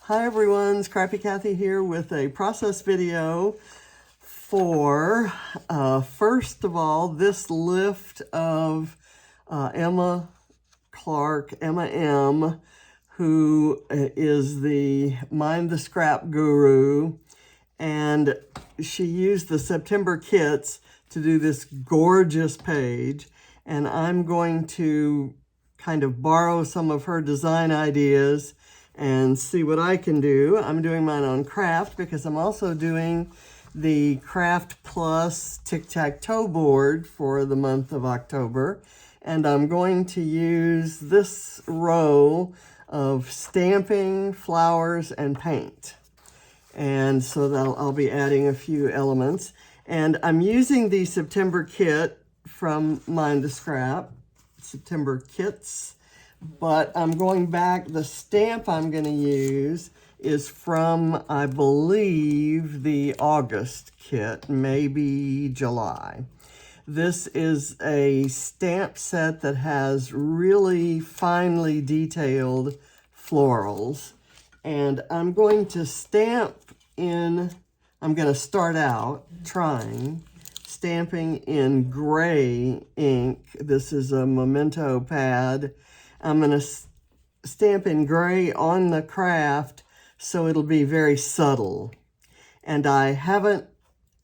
Hi everyone, it's Krafty Kathy here with a process video for, first of all, this lift of Emma M, who is the Mind the Scrap guru, and she used the September kits to do this gorgeous page, and I'm going to kind of borrow some of her design ideas and see what I can do. I'm doing mine on Kraft because I'm also doing the Kraft Plus Tic Tac Toe board for the month of October. And I'm going to use this row of stamping, flowers, and paint. And so I'll be adding a few elements. And I'm using the September kit from Mind the Scrap, September kits. But I'm going back, the stamp I'm going to use is from, I believe, the August kit, maybe July. This is a stamp set that has really finely detailed florals. And I'm going to stamp in, I'm going to start out trying stamping in gray ink. This is a Memento pad. I'm going to stamp in gray on the Kraft so it'll be very subtle. And I haven't,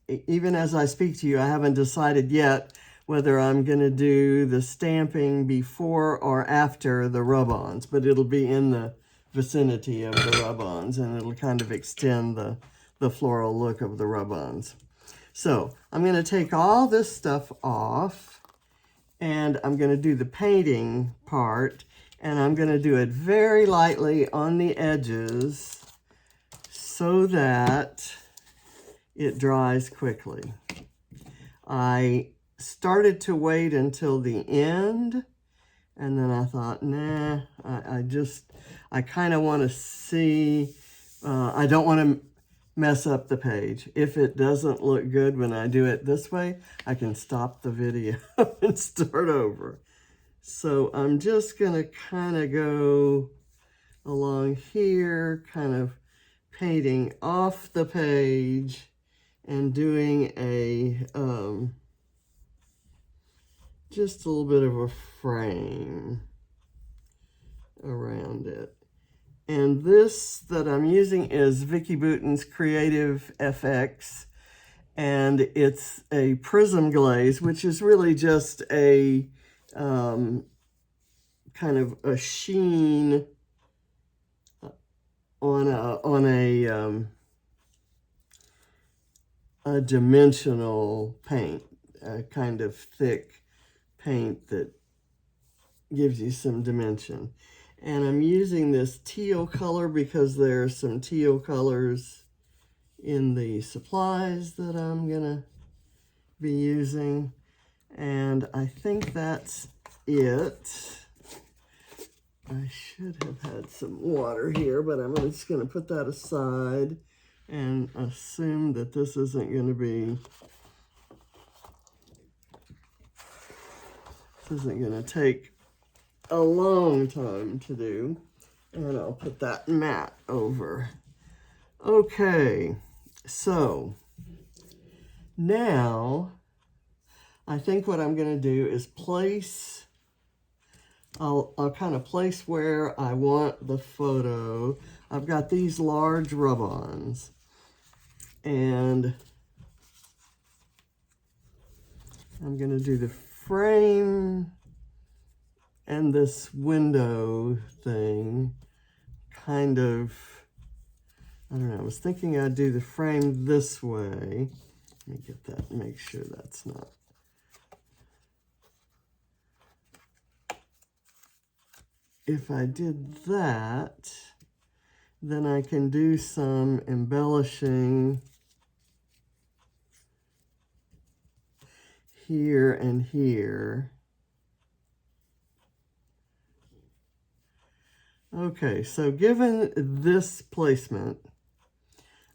even as I speak to you, I haven't decided yet whether I'm going to do the stamping before or after the rub-ons, but it'll be in the vicinity of the rub-ons, and it'll kind of extend the floral look of the rub-ons. So I'm going to take all this stuff off, and I'm going to do the painting part, and I'm going to do it very lightly on the edges so that it dries quickly. I started to wait until the end, and then I thought, nah, I kind of want to see, I don't want to mess up the page. If it doesn't look good when I do it this way, I can stop the video and start over. So I'm just going to kind of go along here, kind of painting off the page and doing a, just a little bit of a frame around it. And this that I'm using is Vicki Boutin's Creative FX, and it's a prism glaze, which is really just a kind of a sheen on a dimensional paint, a kind of thick paint that gives you some dimension. And I'm using this teal color because there are some teal colors in the supplies that I'm gonna be using. And I think that's it. I should have had some water here, but I'm just gonna put that aside and assume that this isn't gonna be, this isn't gonna take a long time to do, and I'll put that mat over. Okay, so now I think what I'm going to do is place, I'll kind of place where I want the photo. I've got these large rub-ons, and I'm going to do the frame and this window thing, kind of, I don't know, I was thinking I'd do the frame this way. Let me get that, make sure that's not. If I did that, then I can do some embellishing here and here. Okay, so given this placement,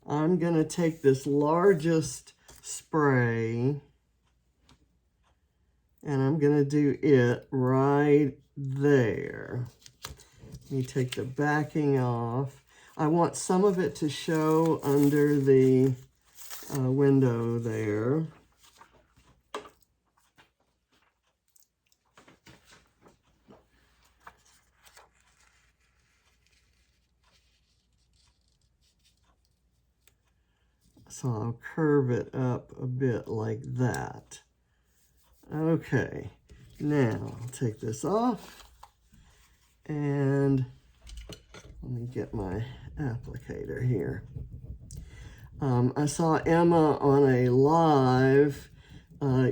I'm going to take this largest spray and I'm going to do it right there. Let me take the backing off. I want some of it to show under the window there. So I'll curve it up a bit like that. Okay, now I'll take this off and let me get my applicator here. I saw Emma on a live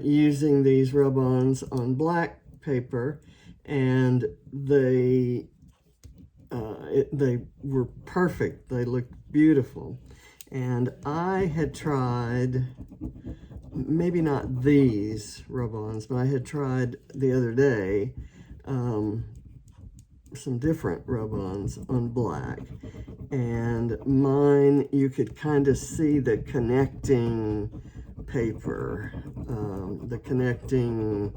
using these rub-ons on black paper, and they were perfect. They looked beautiful. And I had tried, maybe not these rub-ons, but I had tried the other day some different rub-ons on black. And mine, you could kind of see the connecting paper, the connecting,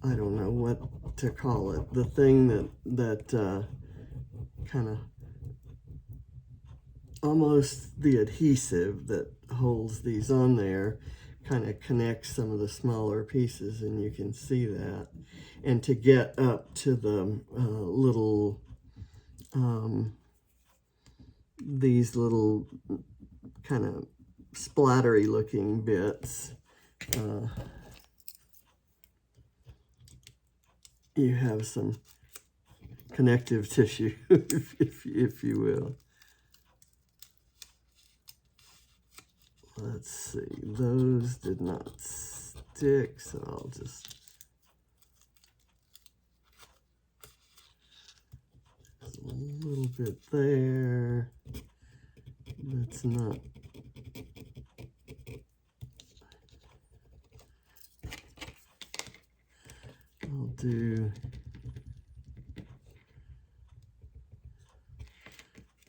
I don't know what to call it, the thing that kind of, almost the adhesive that holds these on there, kind of connects some of the smaller pieces, and you can see that. And to get up to the little, these little kind of splattery looking bits, you have some connective tissue, if you will. Let's see, those did not stick, so I'll just a little bit there. That's not. I'll do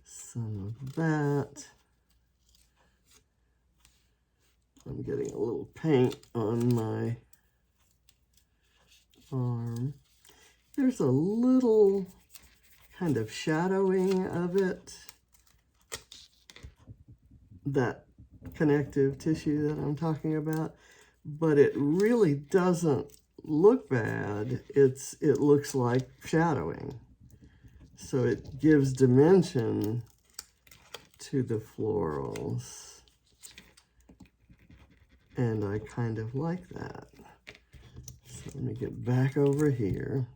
some of that. I'm getting a little paint on my arm. There's a little kind of shadowing of it, that connective tissue that I'm talking about, but it really doesn't look bad. It looks like shadowing. So it gives dimension to the florals. And I kind of like that. So let me get back over here.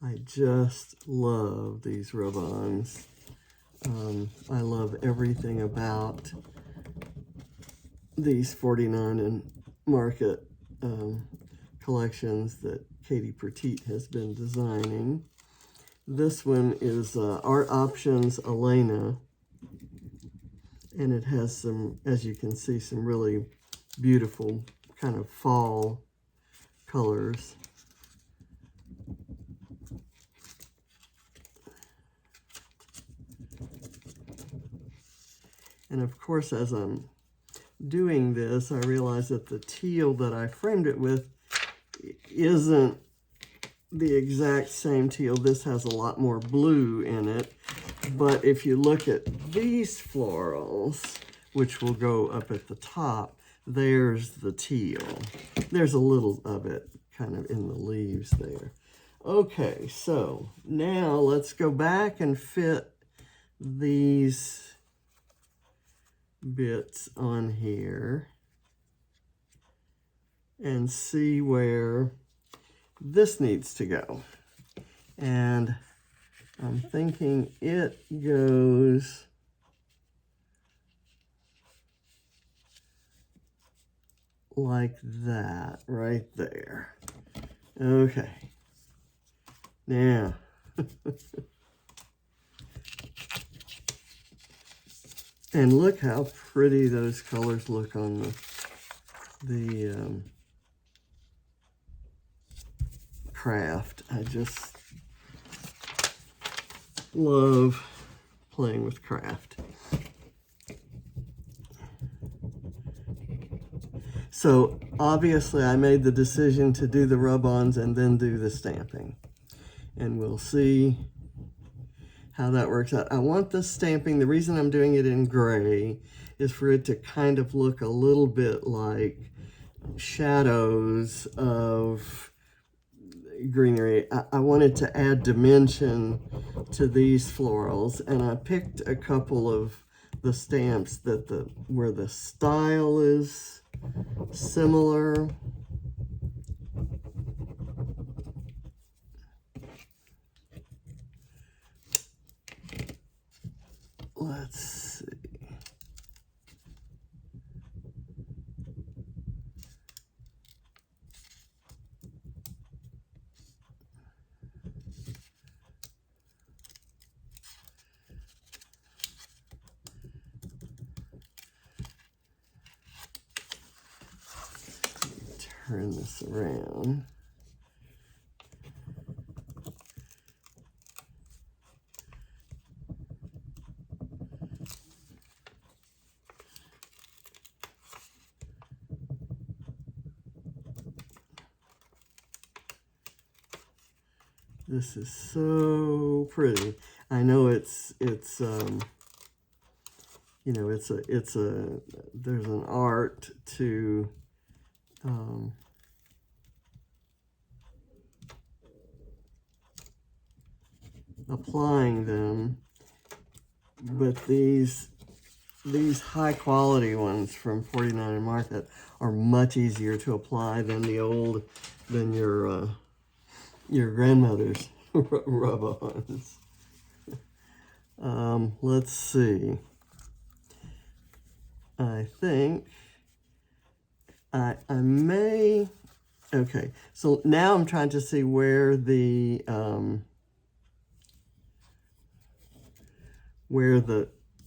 I just love these rub-ons. I love everything about these 49 and Market collections that Katie Petite has been designing. This one is Art Options Elena, and it has some, as you can see, some really beautiful kind of fall colors. And of course, as I'm doing this, I realize that the teal that I framed it with isn't the exact same teal. This has a lot more blue in it. But if you look at these florals, which will go up at the top, there's the teal. There's a little of it kind of in the leaves there. Okay, so now let's go back and fit these bits on here and see where this needs to go. And I'm thinking it goes like that right there. Okay. Now, and look how pretty those colors look on the Kraft. I just love playing with Kraft. So obviously I made the decision to do the rub-ons and then do the stamping. And we'll see how that works out. I want the stamping, the reason I'm doing it in gray is for it to kind of look a little bit like shadows of greenery. I wanted to add dimension to these florals, and I picked a couple of the stamps that where the style is similar. Let's see. Turn this around. This is so pretty. I know it's you know, there's an art to applying them, but these high quality ones from 49 Market are much easier to apply than your grandmother's rub-ons. Let's see. I think I may, okay, so now I'm trying to see where the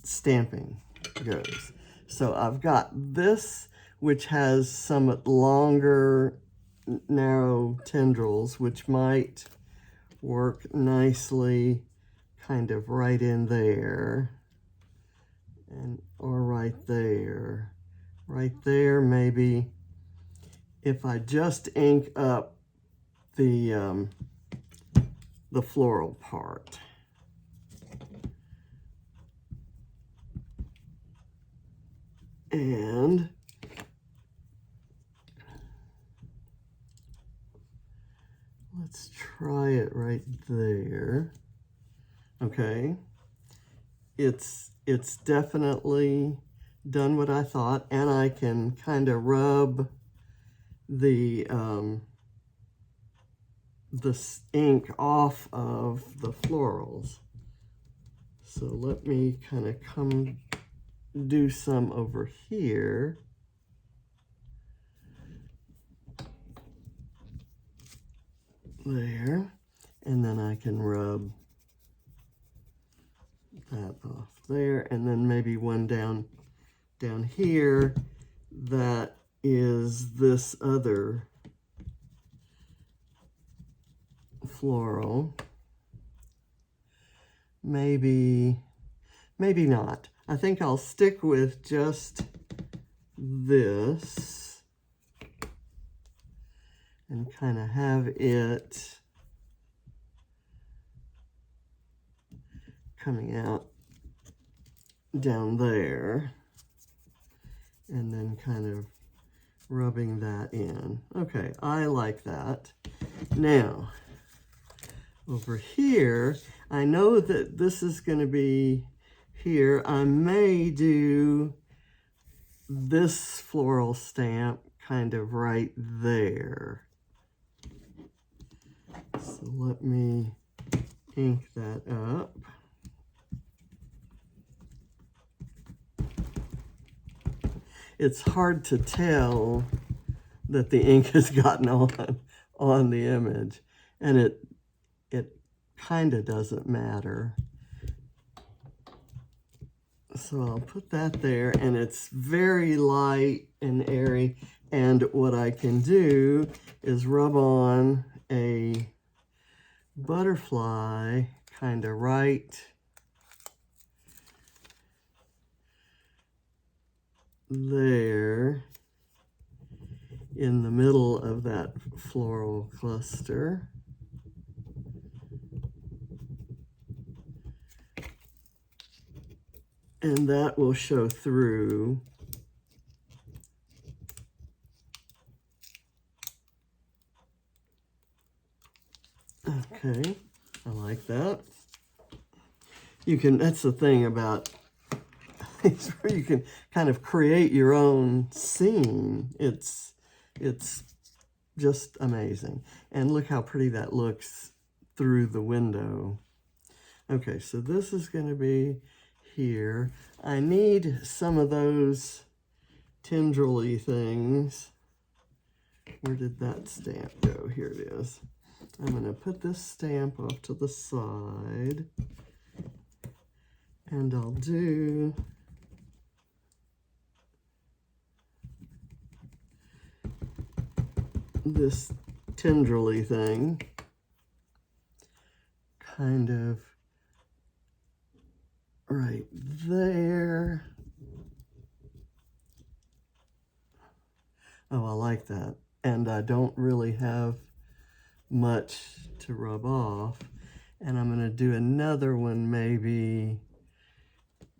stamping goes. So I've got this, which has some longer, narrow tendrils, which might work nicely kind of right in there, or right there. Right there, maybe, if I just ink up the floral part. And let's try it right there. Okay, it's definitely done what I thought, and I can kind of rub the ink off of the florals. So let me kind of do some over here. There, and then I can rub that off there, and then maybe one down here that is this other floral. Maybe not. I think I'll stick with just this and kind of have it coming out down there, and then kind of rubbing that in. Okay, I like that. Now, over here, I know that this is going to be here. I may do this floral stamp kind of right there. So let me ink that up. It's hard to tell that the ink has gotten on the image, and it kind of doesn't matter. So I'll put that there, and it's very light and airy, and what I can do is rub on a butterfly kind of right there, in the middle of that floral cluster. And that will show through. Okay, I like that. You can, that's the thing about these, where you can kind of create your own scene. It's just amazing. And look how pretty that looks through the window. Okay, so this is going to be here. I need some of those tendril-y things. Where did that stamp go? Here it is. I'm going to put this stamp off to the side. And I'll do this tendril-y thing kind of right there. Oh, I like that. And I don't really have much to rub off. And I'm going to do another one maybe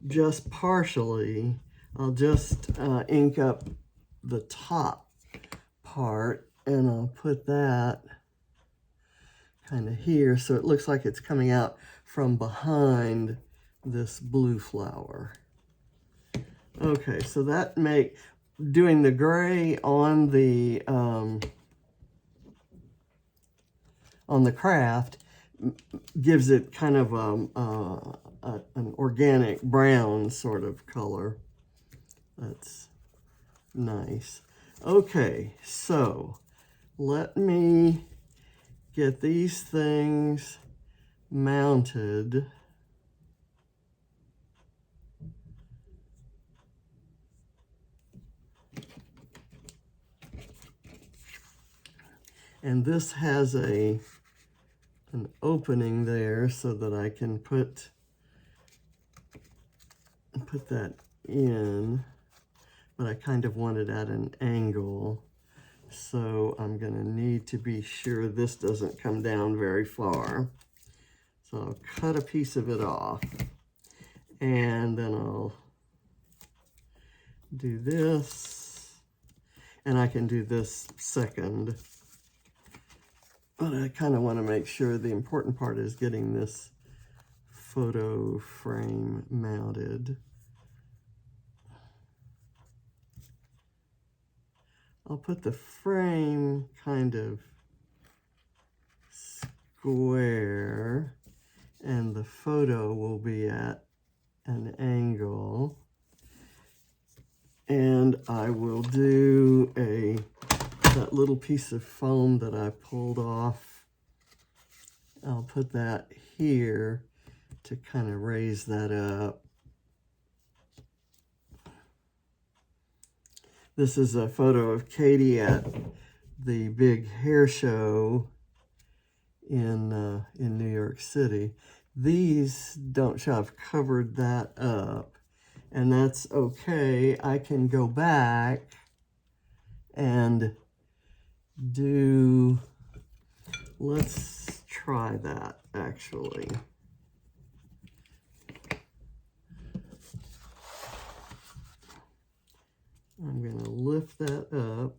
just partially. I'll just ink up the top part, and I'll put that kind of here so it looks like it's coming out from behind this blue flower. Okay, so that doing the gray on the Kraft gives it kind of an organic brown sort of color. That's nice. Okay, so let me get these things mounted. And this has an opening there so that I can put that in, but I kind of want it at an angle. So I'm going to need to be sure this doesn't come down very far. So I'll cut a piece of it off, and then I'll do this, and I can do this second. But I kind of want to make sure the important part is getting this photo frame mounted. I'll put the frame kind of square, and the photo will be at an angle. And I will do that little piece of foam that I pulled off. I'll put that here to kind of raise that up. This is a photo of Katie at the big hair show in New York City. These don't show. I've covered that up, and that's okay. I can go back and do, let's try that actually. I'm going to lift that up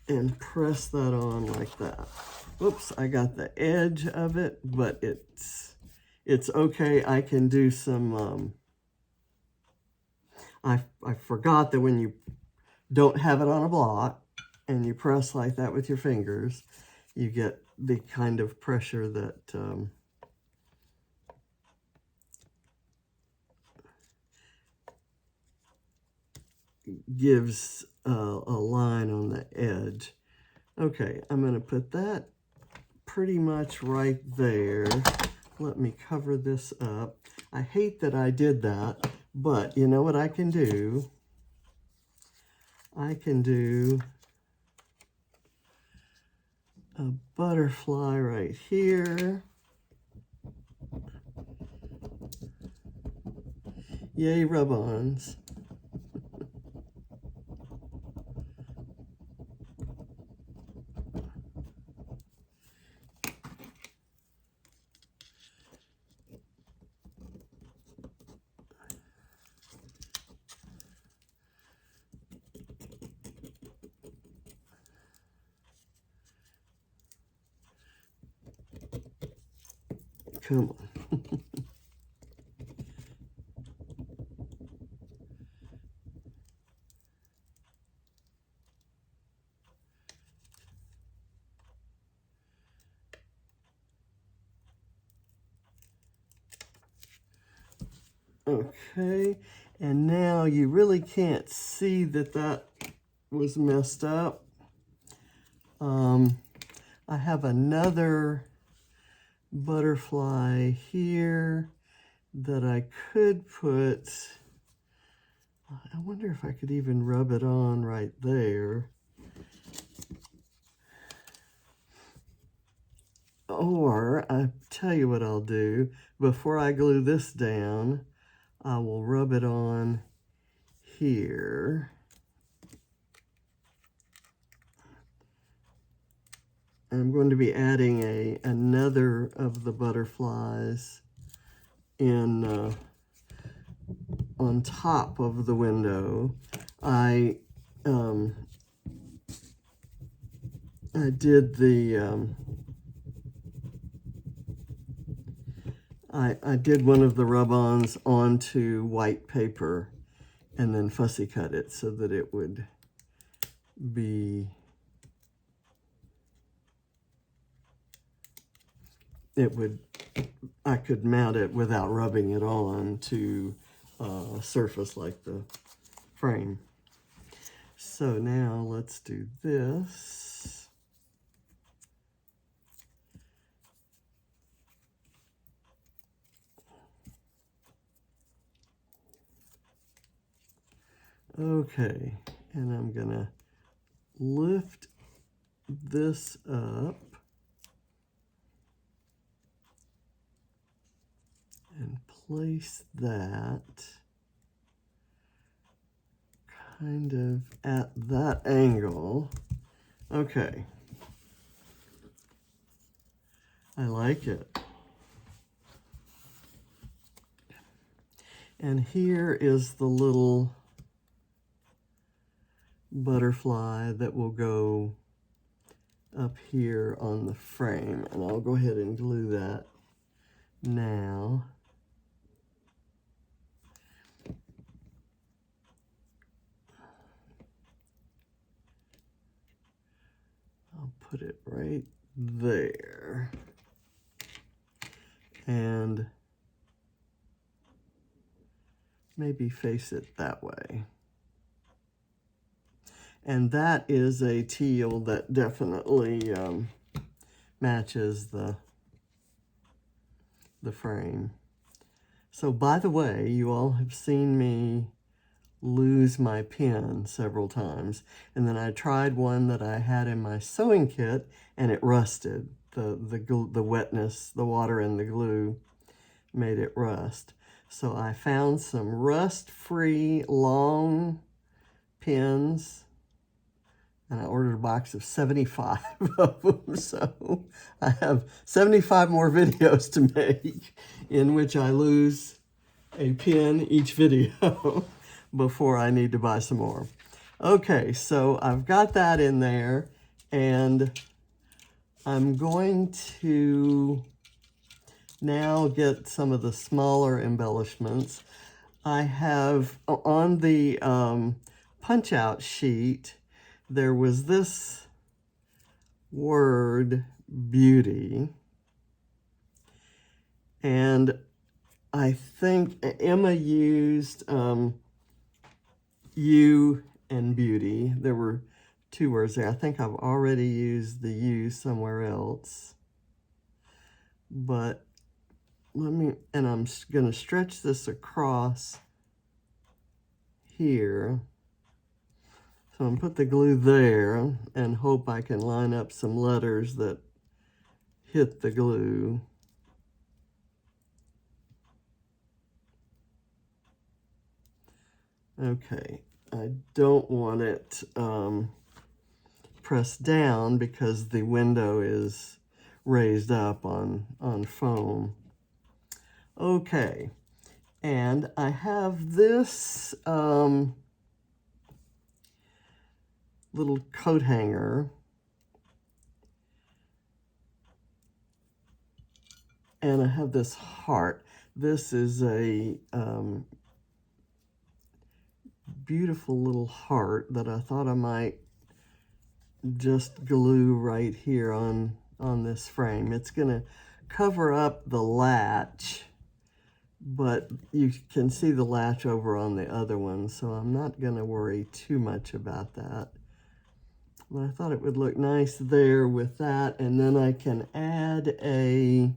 and press that on like that. Oops, I got the edge of it, but it's okay. I can do some, I forgot that when you don't have it on a block and you press like that with your fingers, you get the kind of pressure that gives a line on the edge. Okay, I'm going to put that pretty much right there. Let me cover this up. I hate that I did that, but you know what I can do? I can do a butterfly right here. Yay, rub-ons. Come on. Okay, and now you really can't see that that was messed up. I have another butterfly here that I could put. I wonder if I could even rub it on right there. Or, I tell you what I'll do. Before I glue this down, I will rub it on here. I'm going to be adding another of the butterflies in on top of the window. I did the I did one of the rub-ons onto white paper and then fussy cut it so that it would be, I could mount it without rubbing it on to a surface like the frame. So now let's do this. Okay, and I'm gonna lift this up and place that kind of at that angle. Okay, I like it. And here is the little butterfly that will go up here on the frame, and I'll go ahead and glue that now. I'll put it right there and maybe face it that way. And that is a teal that definitely matches the frame. So by the way, you all have seen me lose my pen several times. And then I tried one that I had in my sewing kit and it rusted. The wetness, the water and the glue made it rust. So I found some rust-free long pens, and I ordered a box of 75 of them. So I have 75 more videos to make in which I lose a pen each video before I need to buy some more. Okay, so I've got that in there, and I'm going to now get some of the smaller embellishments. I have on the punch-out sheet, there was this word, beauty, and I think Emma used you and beauty. There were two words there. I think I've already used the you somewhere else. But let me, and I'm going to stretch this across here. So I'm put the glue there and hope I can line up some letters that hit the glue. Okay, I don't want it pressed down because the window is raised up on foam. Okay, and I have this little coat hanger. And I have this heart. This is a beautiful little heart that I thought I might just glue right here on this frame. It's gonna cover up the latch, but you can see the latch over on the other one, so I'm not gonna worry too much about that. But I thought it would look nice there with that, and then I can add a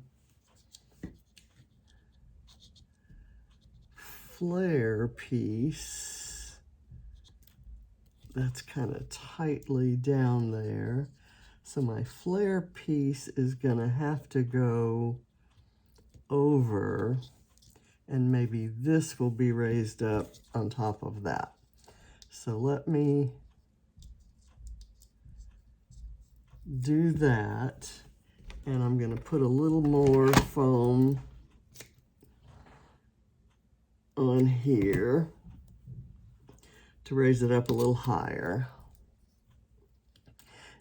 flare piece that's kind of tightly down there. So my flare piece is gonna have to go over, and maybe this will be raised up on top of that. So let me do that, and I'm gonna put a little more foam on here to raise it up a little higher.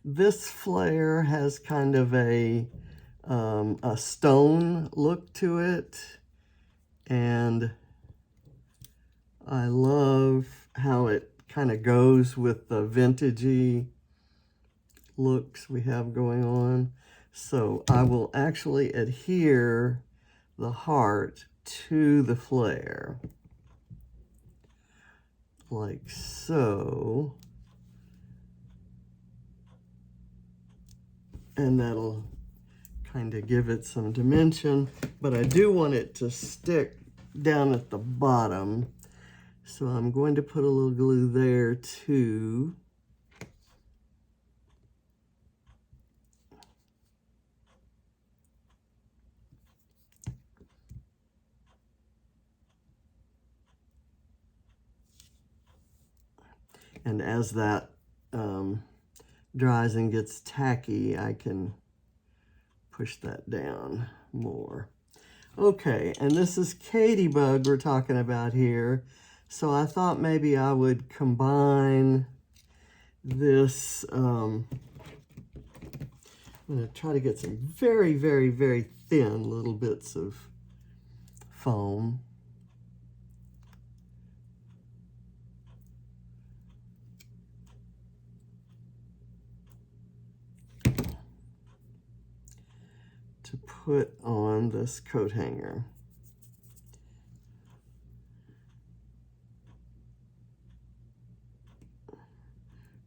This flare has kind of a stone look to it, and I love how it kind of goes with the vintagey looks we have going on. So I will actually adhere the heart to the flare, like so. And that'll kind of give it some dimension, but I do want it to stick down at the bottom. So I'm going to put a little glue there too. And as that dries and gets tacky, I can push that down more. Okay, and this is Katybug we're talking about here. So I thought maybe I would combine this. I'm going to try to get some very, very, very thin little bits of foam. To put on this coat hanger.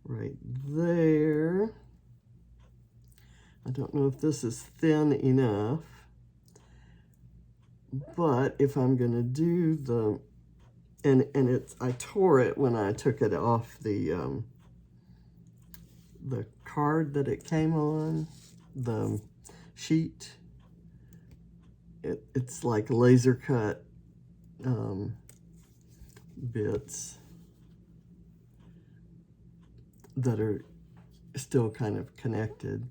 Right there. I don't know if this is thin enough, but if I'm gonna do the, and I tore it when I took it off the card that it came on, the sheet. It's like laser cut bits that are still kind of connected.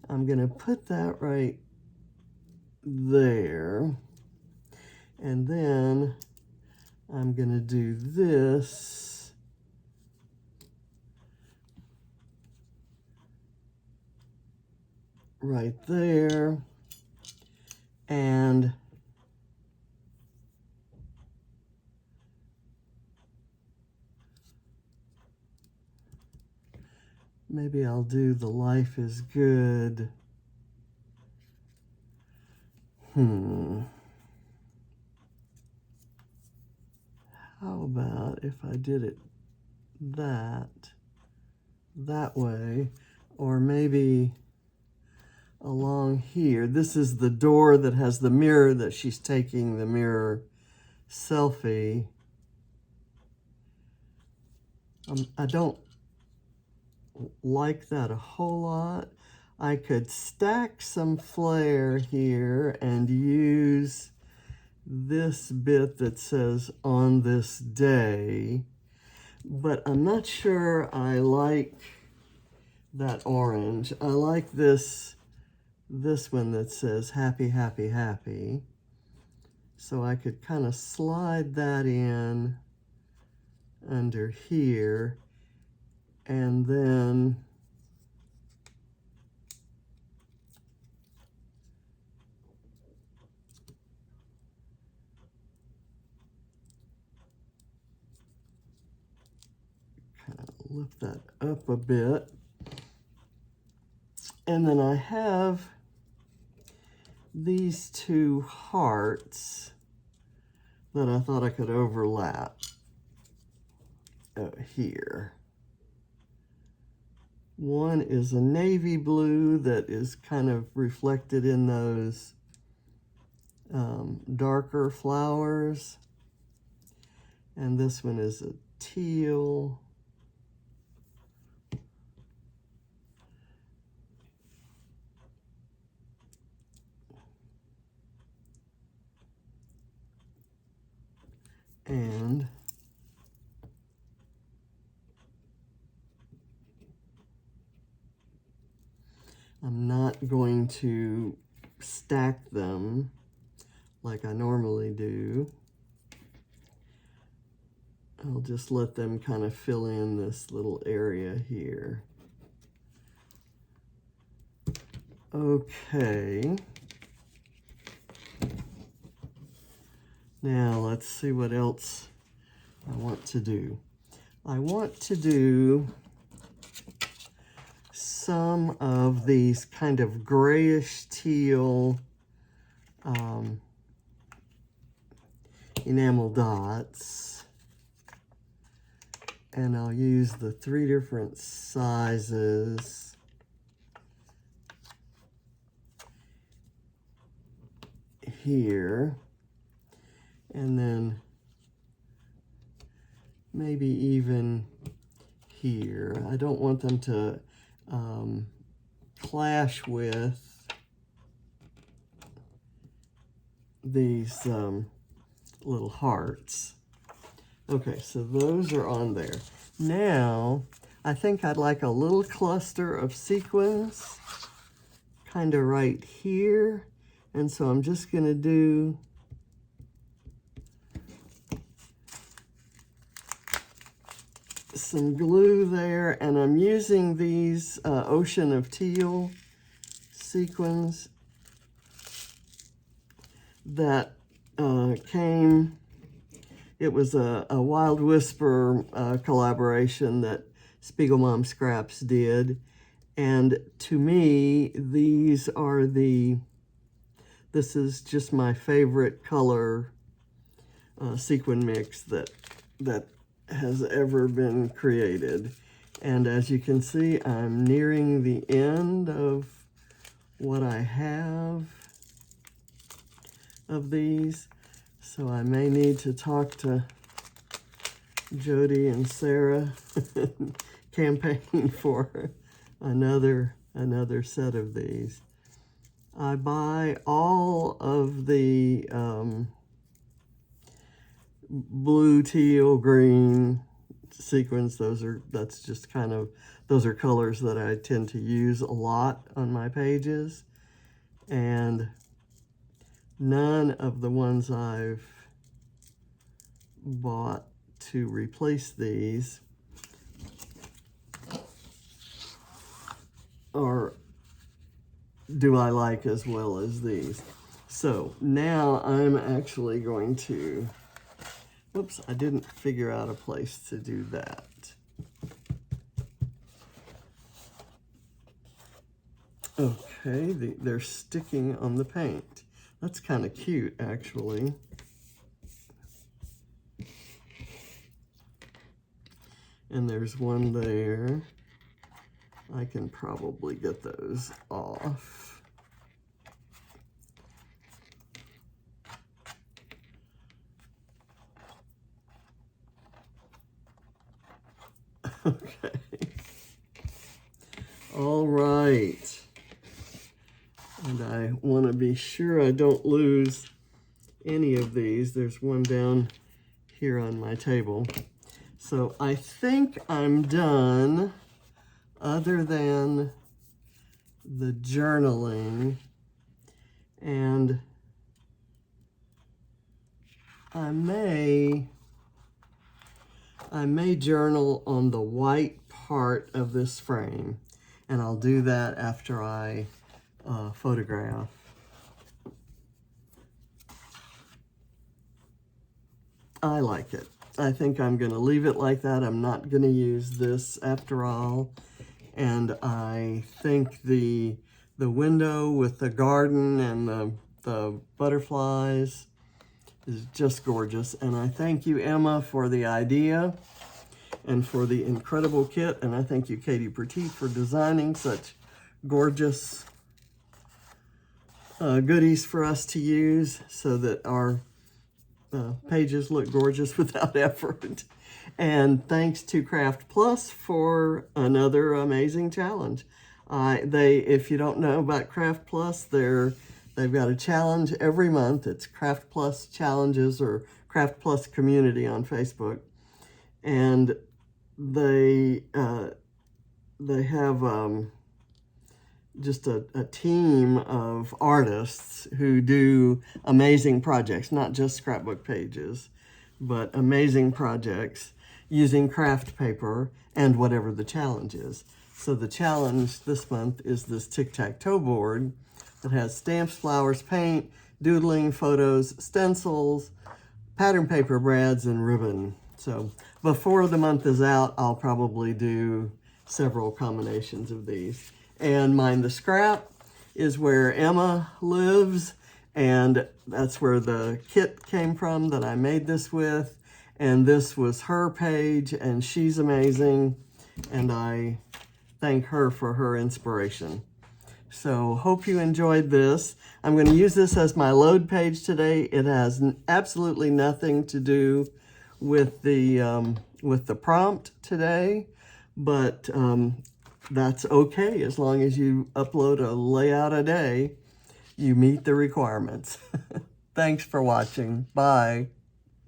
I'm gonna put that right there, and then I'm gonna do this right there, and maybe I'll do the life is good. How about if I did it that way, or maybe along here. This is the door that has the mirror that she's taking the mirror selfie. I don't like that a whole lot. I could stack some flare here and use this bit that says on this day, but I'm not sure I like that orange. I like this one that says happy, happy, happy. So I could kind of slide that in under here, and then lift that up a bit. And then I have these two hearts that I thought I could overlap here. One is a navy blue that is kind of reflected in those darker flowers. And this one is a teal. And I'm not going to stack them like I normally do. I'll just let them kind of fill in this little area here. Okay. Now let's see what else I want to do. I want to do some of these kind of grayish teal enamel dots. And I'll use the 3 different sizes. Here. And then maybe even here. I don't want them to clash with these little hearts. Okay, so those are on there. Now, I think I'd like a little cluster of sequins kind of right here. And so I'm just going to do some glue there, and I'm using these Ocean of Teal sequins that came. It was a Wild Whisper collaboration that Spiegelmom Scraps did, and to me, these are this is just my favorite color sequin mix that has ever been created. And as you can see, I'm nearing the end of what I have of these. So I may need to talk to Jody and Sarah, campaign for another set of these. I buy all of the blue, teal, green sequins. That's just kind of, those are colors that I tend to use a lot on my pages. And none of the ones I've bought to replace these do I like as well as these. So now I'm actually going to, whoops, I didn't figure out a place to do that. Okay, they're sticking on the paint. That's kind of cute, actually. And there's one there. I can probably get those off. Okay. All right. And I want to be sure I don't lose any of these. There's one down here on my table. So I think I'm done, other than the journaling. And I may journal on the white part of this frame, and I'll do that after I photograph. I like it. I think I'm going to leave it like that. I'm not going to use this after all. And I think the window with the garden and the butterflies is just gorgeous. And I thank you, Emma, for the idea and for the incredible kit. And I thank you, Katie Petit, for designing such gorgeous goodies for us to use so that our pages look gorgeous without effort. And thanks to Kraft Plus for another amazing challenge. If you don't know about Kraft Plus, they've got a challenge every month. It's Kraft Plus Challenges or Kraft Plus Community on Facebook. And they have just a team of artists who do amazing projects, not just scrapbook pages, but amazing projects using craft paper and whatever the challenge is. So the challenge this month is this Tic Tac Toe board that has stamps, flowers, paint, doodling, photos, stencils, pattern paper brads, and ribbon. So before the month is out, I'll probably do several combinations of these. And Mind the Scrap is where Emma lives, and that's where the kit came from that I made this with. And this was her page, and she's amazing, and I thank her for her inspiration. So hope you enjoyed this. I'm going to use this as my load page today. It has absolutely nothing to do with the prompt today, but that's okay. As long as you upload a layout a day, you meet the requirements. Thanks for watching. Bye.